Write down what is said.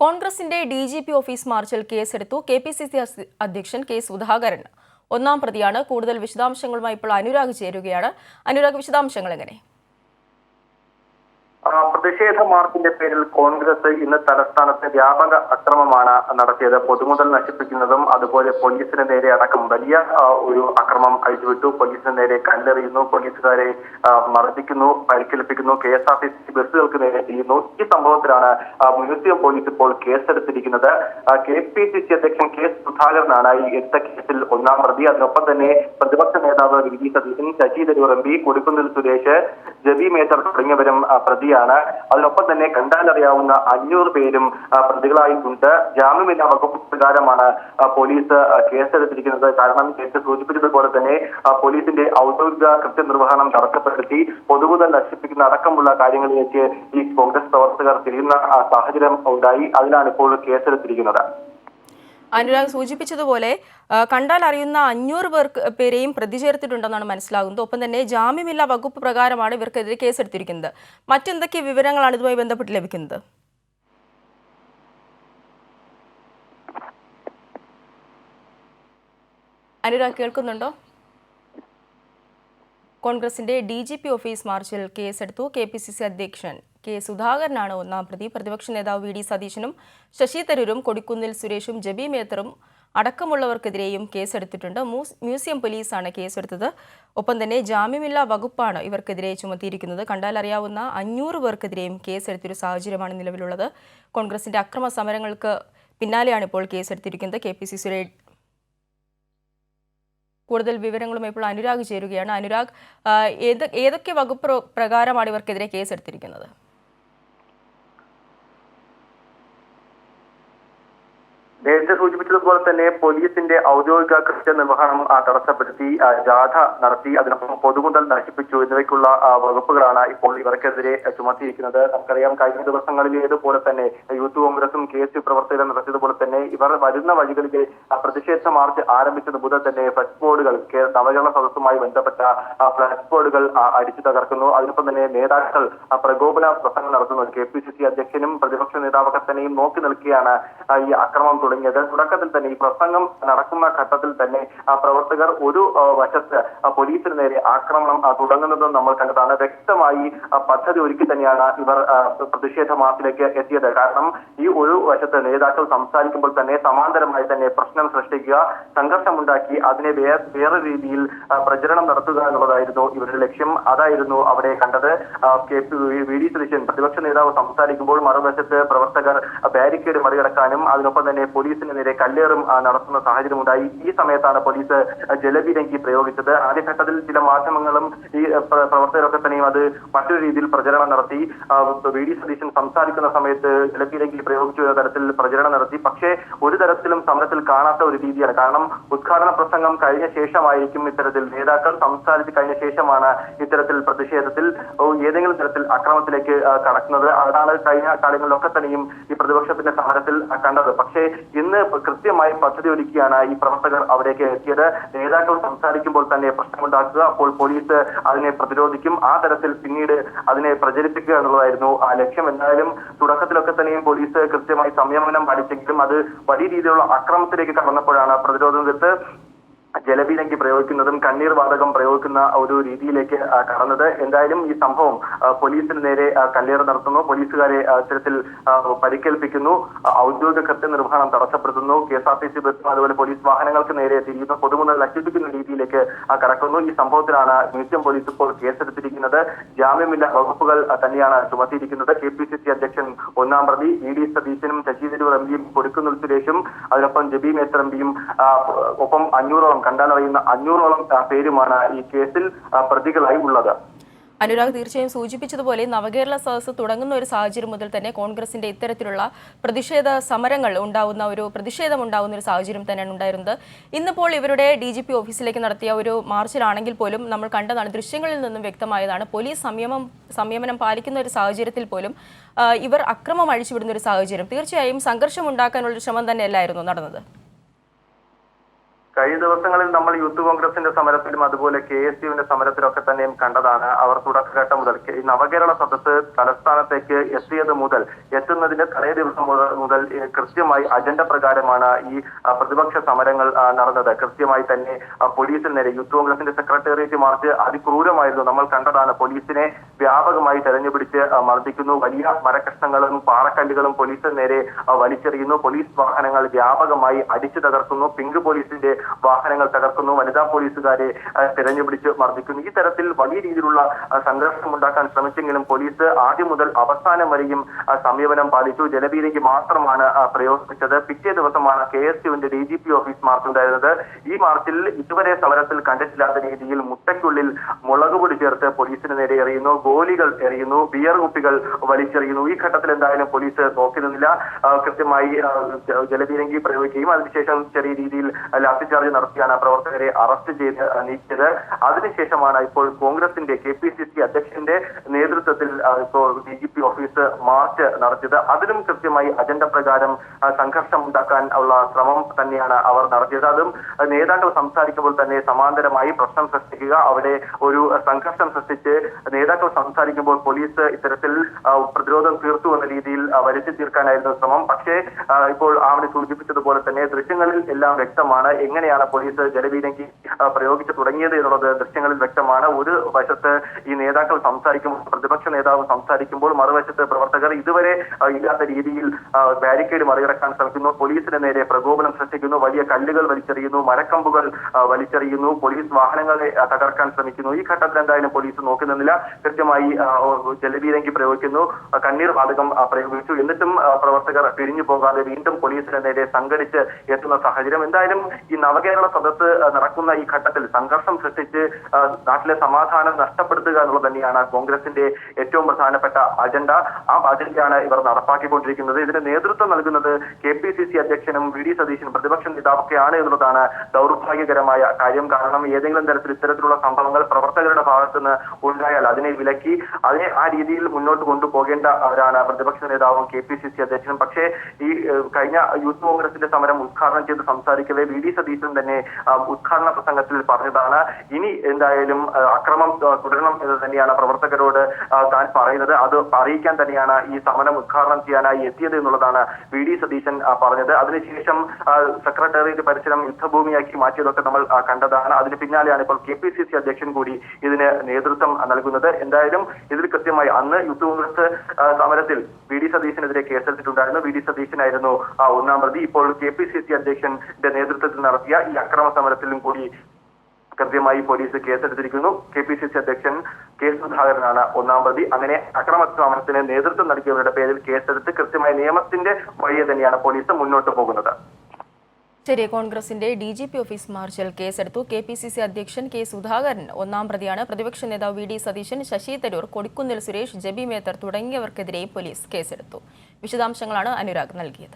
കോൺഗ്രസിന്റെ DGP office മാർച്ചിൽ കേസെടുത്തു KPCC അധ്യക്ഷൻ കെ സുധാകരൻ ഒന്നാം പ്രതിയാണ്. കൂടുതൽ വിശദാംശങ്ങളുമായി ഇപ്പോൾ അനുരാഗ് ചേരുകയാണ്. അനുരാഗ്, വിശദാംശങ്ങൾ എങ്ങനെ? പ്രതിഷേധ മാർച്ചിന്റെ പേരിൽ കോൺഗ്രസ് ഇന്ന് തലസ്ഥാനത്ത് വ്യാപക അക്രമമാണ് നടത്തിയത്. പൊതുമുതൽ നശിപ്പിക്കുന്നതും അതുപോലെ പോലീസിന് നേരെ അടക്കം വലിയ ഒരു അക്രമം അഴിച്ചുവിട്ടു. പോലീസിന് നേരെ കല്ലെറിയുന്നു, പോലീസുകാരെ മർദ്ദിക്കുന്നു, പരിക്കേൽപ്പിക്കുന്നു, KSRTC ബസ്സുകൾക്ക് നേരെ ചെയ്യുന്നു. ഈ സംഭവത്തിലാണ് മ്യൂസിയം പോലീസ് ഇപ്പോൾ കേസെടുത്തിരിക്കുന്നത്. KPCC അധ്യക്ഷൻ കെ സുധാകരനാണ് ഈ എടുത്ത കേസിൽ ഒന്നാം പ്രതി. അതിനൊപ്പം തന്നെ പ്രതിപക്ഷ നേതാവ് VD സതീശൻ, ശശി തരൂർ MP, കൊടിക്കുന്നിൽ സുരേഷ്, ജബി മേത്തർ തുടങ്ങിയവരും പ്രതിയാണ്. അതിനൊപ്പം തന്നെ കണ്ടാലറിയാവുന്ന 500 പേരും പ്രതികളായിട്ടുണ്ട്. ജാമ്യമില്ലാ വകുപ്പ് പ്രകാരമാണ് പോലീസ് കേസെടുത്തിരിക്കുന്നത്. കാരണം നേരത്തെ സൂചിപ്പിച്ചതുപോലെ തന്നെ പോലീസിന്റെ ഔദ്യോഗിക കൃത്യനിർവഹണം തടസ്സപ്പെടുത്തി പൊതുമുതൽ നശിപ്പിക്കുന്ന അടക്കമുള്ള കാര്യങ്ങളിലേക്ക് ഈ കോൺഗ്രസ് പ്രവർത്തകർ തിരിയുന്ന സാഹചര്യം ഉണ്ടായി. അതിനാണ് ഇപ്പോൾ കേസെടുത്തിരിക്കുന്നത്. അനുരാഗ് സൂചിപ്പിച്ചതുപോലെ കണ്ടാൽ അറിയുന്ന 500 പേരെയും പ്രതി ചേർത്തിട്ടുണ്ടെന്നാണ് മനസ്സിലാകുന്നത്. ഒപ്പം തന്നെ ജാമ്യമില്ലാ വകുപ്പ് പ്രകാരമാണ് ഇവർക്കെതിരെ കേസെടുത്തിരിക്കുന്നത്. മറ്റെന്തൊക്കെ വിവരങ്ങളാണ് ഇതുമായി ബന്ധപ്പെട്ട് ലഭിക്കുന്നത്? അനുരാഗ്, കേൾക്കുന്നുണ്ടോ? കോൺഗ്രസിന്റെ DGP ഓഫീസ് മാർച്ചിൽ കേസെടുത്തു. KPCC അധ്യക്ഷൻ കെ സുധാകരനാണ് ഒന്നാം പ്രതി. പ്രതിപക്ഷ നേതാവ് VD സതീശനും ശശി തരൂരും കൊടിക്കുന്നിൽ സുരേഷും ജബി മേത്തറും അടക്കമുള്ളവർക്കെതിരെയും കേസെടുത്തിട്ടുണ്ട്. മ്യൂസിയം പോലീസാണ് കേസെടുത്തത്. ഒപ്പം തന്നെ ജാമ്യമില്ലാ വകുപ്പാണ് ഇവർക്കെതിരെ ചുമത്തിയിരിക്കുന്നത്. കണ്ടാലറിയാവുന്ന 500 പേർക്കെതിരെയും കേസെടുത്തൊരു സാഹചര്യമാണ് നിലവിലുള്ളത്. കോൺഗ്രസിന്റെ അക്രമ സമരങ്ങൾക്ക് പിന്നാലെയാണ് ഇപ്പോൾ കേസെടുത്തിരിക്കുന്നത്. KPCCയുടെ കൂടുതൽ വിവരങ്ങളുമായി ഇപ്പോൾ അനുരാഗ് ചേരുകയാണ്. അനുരാഗ്, ഏതൊക്കെ വകുപ്പ് പ്രകാരമാണ് ഇവർക്കെതിരെ കേസെടുത്തിരിക്കുന്നത്? നേരത്തെ സൂചിപ്പിച്ചതുപോലെ തന്നെ പോലീസിന്റെ ഔദ്യോഗിക കൃത്യനിർവഹണം തടസ്സപ്പെടുത്തി ജാഥ നടത്തി, അതിനൊപ്പം പൊതുമുതൽ നശിപ്പിച്ചു എന്നിവയ്ക്കുള്ള വകുപ്പുകളാണ് ഇപ്പോൾ ഇവർക്കെതിരെ ചുമത്തിയിരിക്കുന്നത്. നമുക്കറിയാം, കഴിഞ്ഞ ദിവസങ്ങളിലേതുപോലെ തന്നെ യൂത്ത് കോൺഗ്രസും KSU പ്രവർത്തകരും നടത്തിയതുപോലെ തന്നെ ഇവർ വരുന്ന വഴികളിലെ പ്രതിഷേധ മാർച്ച് ആരംഭിച്ചത് മുതൽ തന്നെ ഫ്ലക്സ് ബോർഡുകൾ, നവകേരള സദസ്സുമായി ബന്ധപ്പെട്ട ഫ്ലക്സ് ബോർഡുകൾ അടിച്ചു തകർക്കുന്നു. അതിനൊപ്പം തന്നെ നേതാക്കൾ പ്രകോപന പ്രസംഗം നടത്തുന്നു. KPCC അധ്യക്ഷനും പ്രതിപക്ഷ നേതാവൊക്കെ തന്നെയും നോക്കി നിൽക്കുകയാണ് ഈ അക്രമം തുടങ്ങിയത്. തുടക്കത്തിൽ തന്നെ ഈ പ്രസംഗം നടക്കുന്ന ഘട്ടത്തിൽ തന്നെ പ്രവർത്തകർ ഒരു വശത്ത് പോലീസിന് നേരെ ആക്രമണം തുടങ്ങുന്നതും നമ്മൾ കണ്ടതാണ്. വ്യക്തമായി പദ്ധതി ഒരുക്കി തന്നെയാണ് ഇവർ പ്രതിഷേധ മാർച്ചിലേക്ക് എത്തിയത്. കാരണം ഈ ഒരു വശത്ത് നേതാക്കൾ സംസാരിക്കുമ്പോൾ തന്നെ സമാന്തരമായി തന്നെ പ്രശ്നം സൃഷ്ടിക്കുക, സംഘർഷമുണ്ടാക്കി അതിനെ വേറെ രീതിയിൽ പ്രചരണം നടത്തുക എന്നുള്ളതായിരുന്നു ഇവരുടെ ലക്ഷ്യം. അതായിരുന്നു അവിടെ കണ്ടത്. VD സതീശൻ പ്രതിപക്ഷ നേതാവ് സംസാരിക്കുമ്പോൾ മറുവശത്ത് പ്രവർത്തകർ ബാരിക്കേഡ് മറികടക്കാനും അതിനൊപ്പം തന്നെ പോലീസിന് നേരെ കല്ലേറും നടത്തുന്ന സാഹചര്യമുണ്ടായി. ഈ സമയത്താണ് പോലീസ് ജലപീരങ്കി പ്രയോഗിച്ചത്. ആദ്യഘട്ടത്തിൽ ചില മാധ്യമങ്ങളും ഈ പ്രവർത്തകരൊക്കെ തന്നെയും അത് മറ്റൊരു രീതിയിൽ പ്രചരണം നടത്തി. VD സതീശൻ സംസാരിക്കുന്ന സമയത്ത് ജലപീരങ്കി പ്രയോഗിച്ചു എന്ന തരത്തിൽ പ്രചരണം നടത്തി. പക്ഷേ ഒരു തരത്തിലും സമരത്തിൽ കാണാത്ത ഒരു രീതിയാണ്. കാരണം ഉദ്ഘാടന പ്രസംഗം കഴിഞ്ഞ ശേഷമായിരിക്കും ഇത്തരത്തിൽ നേതാക്കൾ സംസാരിച്ച് കഴിഞ്ഞ ശേഷമാണ് ഇത്തരത്തിൽ പ്രതിഷേധത്തിൽ ഏതെങ്കിലും തരത്തിൽ അക്രമത്തിലേക്ക് കടക്കുന്നത്. അതാണ് കഴിഞ്ഞ കാലങ്ങളിലൊക്കെ തന്നെയും ഈ പ്രതിപക്ഷത്തിന്റെ സമരത്തിൽ കണ്ടത്. പക്ഷേ ഇന്ന് കൃത്യമായി പദ്ധതി ഒരുക്കിയാണ് ഈ പ്രവർത്തകർ അവിടേക്ക് എത്തിയത്. നേതാക്കൾ സംസാരിക്കുമ്പോൾ തന്നെ പ്രശ്നമുണ്ടാക്കുക, അപ്പോൾ പോലീസ് അതിനെ പ്രതിരോധിക്കും. ആ തരത്തിൽ പിന്നീട് അതിനെ പ്രചരിപ്പിക്കുക എന്നുള്ളതായിരുന്നു ആ ലക്ഷ്യം. എന്തായാലും തുടക്കത്തിലൊക്കെ തന്നെയും പോലീസ് കൃത്യമായി സംയമനം പാലിച്ചെങ്കിലും അത് വലിയ രീതിയിലുള്ള അക്രമത്തിലേക്ക് കടന്നപ്പോഴാണ് പ്രതിരോധം തീർത്ത് ജലപീരങ്കി പ്രയോഗിക്കുന്നതും കണ്ണീർ വാതകം പ്രയോഗിക്കുന്ന ഒരു രീതിയിലേക്ക് കടന്നത്. എന്തായാലും ഈ സംഭവം പോലീസിന് നേരെ കല്ലേറ് നടത്തുന്നു, പോലീസുകാരെ ഇത്തരത്തിൽ പരിക്കേൽപ്പിക്കുന്നു, ഔദ്യോഗിക കൃത്യനിർവഹണം തടസ്സപ്പെടുത്തുന്നു, KSRTC ബസ്സും അതുപോലെ പോലീസ് വാഹനങ്ങൾക്ക് നേരെ തിരിയുന്ന പൊതുമുതൽ നശിപ്പിക്കുന്ന രീതിയിലേക്ക് കടക്കുന്നു. ഈ സംഭവത്തിലാണ് മ്യൂസിയം പോലീസ് ഇപ്പോൾ കേസെടുത്തിരിക്കുന്നത്. ജാമ്യമില്ലാ വകുപ്പുകൾ തന്നെയാണ് ചുമത്തിയിരിക്കുന്നത്. KPCC അധ്യക്ഷൻ ഒന്നാം പ്രതി, VD സതീശനും ശശി തരൂർ MPയും കൊടിക്കുന്നിൽ സുരേഷും അതിനൊപ്പം ജബി മേത്തർ MPയും ഒപ്പം 500ഓളം കണ്ടാലറിയുന്ന 500ഓളം പേരുമാണ് ഈ കേസിൽ പ്രതികളായി ഉള്ളത്. അനുരാഗ്, തീർച്ചയായും സൂചിപ്പിച്ചതുപോലെ നവകേരള സദസ്സ് തുടങ്ങുന്ന ഒരു സാഹചര്യം മുതൽ തന്നെ കോൺഗ്രസിന്റെ ഇത്തരത്തിലുള്ള പ്രതിഷേധം ഉണ്ടാകുന്ന ഒരു സാഹചര്യം തന്നെയാണ് ഉണ്ടായിരുന്നത്. ഇന്നിപ്പോൾ ഇവരുടെ DGP ഓഫീസിലേക്ക് നടത്തിയ ഒരു മാർച്ചിലാണെങ്കിൽ പോലും നമ്മൾ കണ്ടതാണ്, ദൃശ്യങ്ങളിൽ നിന്നും വ്യക്തമായതാണ്, പോലീസ് സംയമനം പാലിക്കുന്ന ഒരു സാഹചര്യത്തിൽ പോലും ഇവർ അക്രമം അഴിച്ചുവിടുന്ന ഒരു സാഹചര്യം. തീർച്ചയായും സംഘർഷം ഉണ്ടാക്കാനുള്ള ശ്രമം തന്നെയല്ലായിരുന്നു നടന്നത്. കഴിഞ്ഞ ദിവസങ്ങളിൽ നമ്മൾ യൂത്ത് കോൺഗ്രസിന്റെ സമരത്തിലും അതുപോലെ KSUവിന്റെ സമരത്തിലൊക്കെ തന്നെയും കണ്ടതാണ്. അവർ തുടക്കഘട്ടം മുതൽ ഈ നവകേരള സദസ്സ് തലസ്ഥാനത്തേക്ക് എത്തുന്നതിന്റെ തലേ ദിവസം മുതൽ കൃത്യമായി അജണ്ട പ്രകാരമാണ് ഈ പ്രതിപക്ഷ സമരങ്ങൾ നടന്നത്. കൃത്യമായി തന്നെ പോലീസിന് നേരെ യൂത്ത് കോൺഗ്രസിന്റെ സെക്രട്ടേറിയറ്റ് മാർച്ച് അതിക്രൂരമായിരുന്നു. നമ്മൾ കണ്ടതാണ്. പോലീസിനെ വ്യാപകമായി തെരഞ്ഞുപിടിച്ച് മർദ്ദിക്കുന്നു. വലിയ മരക്കഷ്ണങ്ങളും പാറക്കല്ലുകളും പോലീസിന് നേരെ വലിച്ചെറിയുന്നു. പോലീസ് വാഹനങ്ങൾ വ്യാപകമായി അടിച്ചു തകർക്കുന്നു. പിങ്ക് പോലീസിന്റെ വാഹനങ്ങൾ തകർക്കുന്നു. വനിതാ പോലീസുകാരെ തിരഞ്ഞുപിടിച്ച് മർദ്ദിക്കുന്നു. ഈ തരത്തിൽ വലിയ രീതിയിലുള്ള സംഘർഷം ഉണ്ടാക്കാൻ ശ്രമിച്ചെങ്കിലും പോലീസ് ആദ്യം മുതൽ അവസാനം വരെയും സമീപനം പാലിച്ചു. ജലപീരങ്കി മാത്രമാണ് പ്രയോഗിച്ചത്. പിറ്റേ ദിവസമാണ് KSUവിന്റെ DGP ഓഫീസ് മാർച്ച് ഉണ്ടായിരുന്നത്. ഈ മാർച്ചിൽ ഇതുവരെ സമരത്തിൽ കണ്ടിട്ടില്ലാത്ത രീതിയിൽ മുട്ടയ്ക്കുള്ളിൽ മുളകുപൊടി ചേർത്ത് പോലീസിന് നേരെ എറിയുന്നു, ഗോലികൾ എറിയുന്നു, ബിയർ കുപ്പികൾ വലിച്ചെറിയുന്നു. ഈ ഘട്ടത്തിൽ എന്തായാലും പോലീസ് നോക്കി നിന്നില്ല. കൃത്യമായി ജലപീരങ്കി പ്രയോഗിക്കുകയും അതിനുശേഷം ചെറിയ രീതിയിൽ ലാത്തിചാർജ് നടത്തിയാണ് പ്രവർത്തകരെ അറസ്റ്റ് ചെയ്ത് നീക്കിയത്. അതിനുശേഷമാണ് ഇപ്പോൾ കോൺഗ്രസിന്റെ KPCC അധ്യക്ഷന്റെ നേതൃത്വത്തിൽ ഇപ്പോൾ DGP ഓഫീസ് മാർച്ച് നടത്തിയത്. അതിലും കൃത്യമായി അജണ്ട പ്രകാരം സംഘർഷം ഉണ്ടാക്കാൻ ഉള്ള ശ്രമം തന്നെയാണ് അവർ നടത്തിയത്. അതും നേതാക്കൾ സംസാരിക്കുമ്പോൾ തന്നെ സമാന്തരമായി പ്രശ്നം സൃഷ്ടിക്കുക, അവിടെ ഒരു സംഘർഷം സൃഷ്ടിച്ച് നേതാക്കൾ സംസാരിക്കുമ്പോൾ പോലീസ് ഇത്തരത്തിൽ പ്രതിരോധം തീർത്തു എന്ന രീതിയിൽ വരുത്തി തീർക്കാനായിരുന്നു ശ്രമം. പക്ഷേ ഇപ്പോൾ അവിടെ സൂചിപ്പിച്ചതുപോലെ തന്നെ ദൃശ്യങ്ങളിൽ എല്ലാം വ്യക്തമാണ് എങ്ങനെയാണ് പോലീസ് ജലപീരങ്കി പ്രയോഗിച്ചു തുടങ്ങിയത് എന്നുള്ളത് ദൃശ്യങ്ങളിൽ വ്യക്തമാണ്. ഒരു വശത്ത് ഈ നേതാക്കൾ സംസാരിക്കുമ്പോൾ, പ്രതിപക്ഷ നേതാവ് സംസാരിക്കുമ്പോൾ, മറുവശത്ത് പ്രവർത്തകർ ഇതുവരെ ഇല്ലാത്ത രീതിയിൽ ബാരിക്കേഡ് മറികടക്കാൻ ശ്രമിക്കുന്നു. പോലീസിന് നേരെ പ്രകോപനം സൃഷ്ടിക്കുന്നു. വലിയ കല്ലുകൾ വലിച്ചെറിയുന്നു, മരക്കമ്പുകൾ വലിച്ചെറിയുന്നു, പോലീസ് വാഹനങ്ങളെ തകർക്കാൻ ശ്രമിക്കുന്നു. ഈ ഘട്ടത്തിൽ എന്തായാലും പോലീസ് നോക്കി നിന്നില്ല. കൃത്യമായി ജലപീരങ്കി പ്രയോഗിക്കുന്നു, കണ്ണീർ വാതകം പ്രയോഗിച്ചു. എന്നിട്ടും പ്രവർത്തകർ പിരിഞ്ഞു പോകാതെ വീണ്ടും പോലീസിന് നേരെ സംഘടിച്ച് എത്തുന്ന സാഹചര്യം. എന്തായാലും ഈ നവകേരള സദസ്സ് നടക്കുന്ന ഈ ഘട്ടത്തിൽ സംഘർഷം സൃഷ്ടിച്ച് നാട്ടിലെ സമാധാനം നഷ്ടപ്പെടുത്തുക എന്നുള്ളത് തന്നെയാണ് കോൺഗ്രസിന്റെ ഏറ്റവും പ്രധാനപ്പെട്ട അജണ്ട. ആ അജണ്ടയാണ് ഇവർ നടപ്പാക്കിക്കൊണ്ടിരിക്കുന്നത്. ഇതിന് നേതൃത്വം നൽകുന്നത് KPCC അധ്യക്ഷനും VD സതീശനും പ്രതിപക്ഷ നേതാവൊക്കെയാണ് എന്നുള്ളതാണ് ദൗർഭാഗ്യകരമായ കാര്യം. കാരണം ഏതെങ്കിലും തരത്തിൽ ഇത്തരത്തിലുള്ള സംഭവങ്ങൾ പ്രവർത്തകരുടെ ഭാഗത്തുനിന്ന് ഉണ്ടായാൽ അതിനെ വിലക്കി അതിനെ ആ രീതിയിൽ മുന്നോട്ട് കൊണ്ടുപോകേണ്ടവരാണ് പ്രതിപക്ഷ നേതാവും KPCC അധ്യക്ഷനും. പക്ഷേ ഈ കഴിഞ്ഞ യൂത്ത് കോൺഗ്രസിന്റെ സമരം ഉദ്ഘാടനം ചെയ്ത് സംസാരിക്കവേ VD സതീശൻ തന്നെ ഉദ്ഘാടന പ്രസംഗത്തിൽ പറഞ്ഞതാണ് ഇനി എന്തായാലും അക്രമം തുടരണം എന്ന് തന്നെയാണ് പ്രവർത്തകരോട് താൻ പറയുന്നത്. അത് അറിയിക്കാൻ തന്നെയാണ് ഈ സമരം ഉദ്ഘാടനം ചെയ്യാനായി എത്തിയത് എന്നുള്ളതാണ് VD സതീശൻ പറഞ്ഞത്. അതിനുശേഷം സെക്രട്ടേറിയറ്റ് പരിസരം യുദ്ധഭൂമിയാക്കി മാറ്റിയതൊക്കെ നമ്മൾ കണ്ടതാണ്. അതിന് പിന്നാലെയാണ് ഇപ്പോൾ KPCC അധ്യക്ഷൻ കൂടി ഇതിന് നേതൃത്വം നൽകുന്നത്. എന്തായാലും ഇതിൽ കൃത്യമായി അന്ന് യൂത്ത് കോൺഗ്രസ് സമരത്തിൽ VD സതീശനെതിരെ കേസെടുത്തിട്ടുണ്ടായിരുന്നു. VD സതീശനായിരുന്നു ഒന്നാം പ്രതി. ഇപ്പോൾ KPCC അധ്യക്ഷന്റെ നേതൃത്വത്തിൽ നടത്തിയ ഈ അക്രമ സമരത്തിലും കൂടി കൃത്യമായി പോലീസ് കേസെടുത്തിരിക്കുന്നു. KPCC അധ്യക്ഷൻ K സുധാകരനാണ് ഒന്നാം പ്രതി. അങ്ങനെ അക്രമ സമരത്തിന് നേതൃത്വം നൽകിയവരുടെ പേരിൽ കേസെടുത്ത് കൃത്യമായ നിയമത്തിന്റെ വഴിയെ തന്നെയാണ് പോലീസ് മുന്നോട്ട് പോകുന്നത്. ശരി, കോൺഗ്രസിന്റെ DGP ഓഫീസ് മാർച്ചിൽ കേസെടുത്തു. KPCC അധ്യക്ഷൻ K സുധാകരൻ ഒന്നാം പ്രതിയാണ്. പ്രതിപക്ഷ നേതാവ് VD സതീശൻ, ശശി തരൂർ, കൊടിക്കുന്നിൽ സുരേഷ്, ജബി മേത്തർ തുടങ്ങിയവർക്കെതിരെയും പോലീസ് കേസെടുത്തു. വിശദാംശങ്ങളാണ് അനുരാഗ് നൽകിയത്.